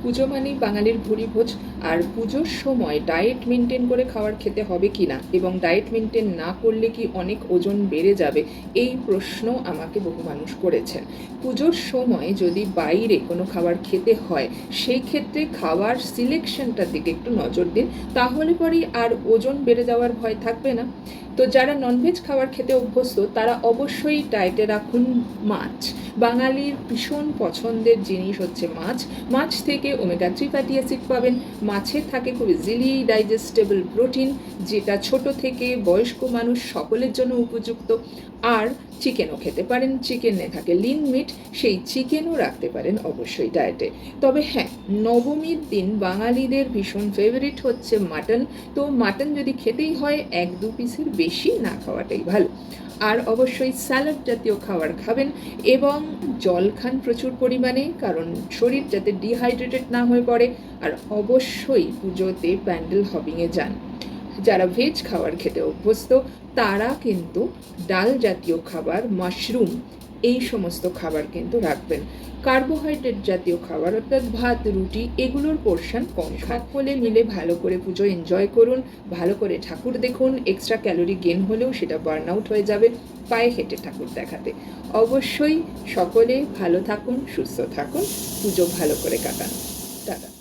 পুজো মানেই বাঙালির ভুরিভোজ। আর পুজোর সময় ডায়েট মেনটেন করে খাবার খেতে হবে কি না, এবং ডায়েট মেনটেন না করলে কি অনেক ওজন বেড়ে যাবে, এই প্রশ্ন আমাকে বহু মানুষ করেছেন। পুজোর সময় যদি বাইরে কোনো খাবার খেতে হয়, সেই ক্ষেত্রে খাবার সিলেকশনটার দিকে একটু নজর দিন, তাহলে পরেই আর ওজন বেড়ে যাওয়ার ভয় থাকবে না। তো যারা ননভেজ খাবার খেতে অভ্যস্ত তারা অবশ্যই ডায়েটে রাখুন মাছ। বাঙালির ভীষণ পছন্দের জিনিস হচ্ছে মাছ। মাছ থেকে ওমেগা 3 ফ্যাটি অ্যাসিড পাবেন। মাছে থাকে খুব ইজিলি ডাইজেস্টেবল প্রোটিন, যেটা ছোট থেকে বয়স্ক মানুষ সকলের জন্য উপযুক্ত। আর চিকেনও খেতে পারেন, চিকেনে থাকে লিন মিট, সেই চিকেনও রাখতে পারেন অবশ্যই ডায়েটে। তবে হ্যাঁ, নবমীর দিন বাঙালিদের ভীষণ ফেভারিট হচ্ছে মাটন। তো মাটন যদি খেতেই হয় 1-2 পিসের বেশি না খাওয়াটাই ভালো। আর অবশ্যই স্যালাড জাতীয় খাবার খাবেন এবং জল খান প্রচুর পরিমাণে, কারণ শরীর যাতে ডিহাইড্রেটেড না হয়ে পড়ে। আর অবশ্যই পুজোতে প্যান্ডেল হপিংয়ে যান। যারা ভেজ খাবার খেতে অভ্যস্ত তারা কিন্তু ডাল জাতীয় খাবার, মাশরুম, এই সমস্ত খাবার কিন্তু রাখবেন। কার্বোহাইড্রেট জাতীয় খাবার অর্থাৎ ভাত, রুটি, এগুলোর পোর্শন কম খান। সকলে মিলে ভালো করে পুজো এনজয় করুন, ভালো করে ঠাকুর দেখুন। এক্সট্রা ক্যালোরি গেন হলেও সেটা বার্ন আউট হয়ে যাবে পায়ে হেঁটে ঠাকুর দেখাতে। অবশ্যই সকলে ভালো থাকুন, সুস্থ থাকুন, পুজো ভালো করে কাটান। টাটা।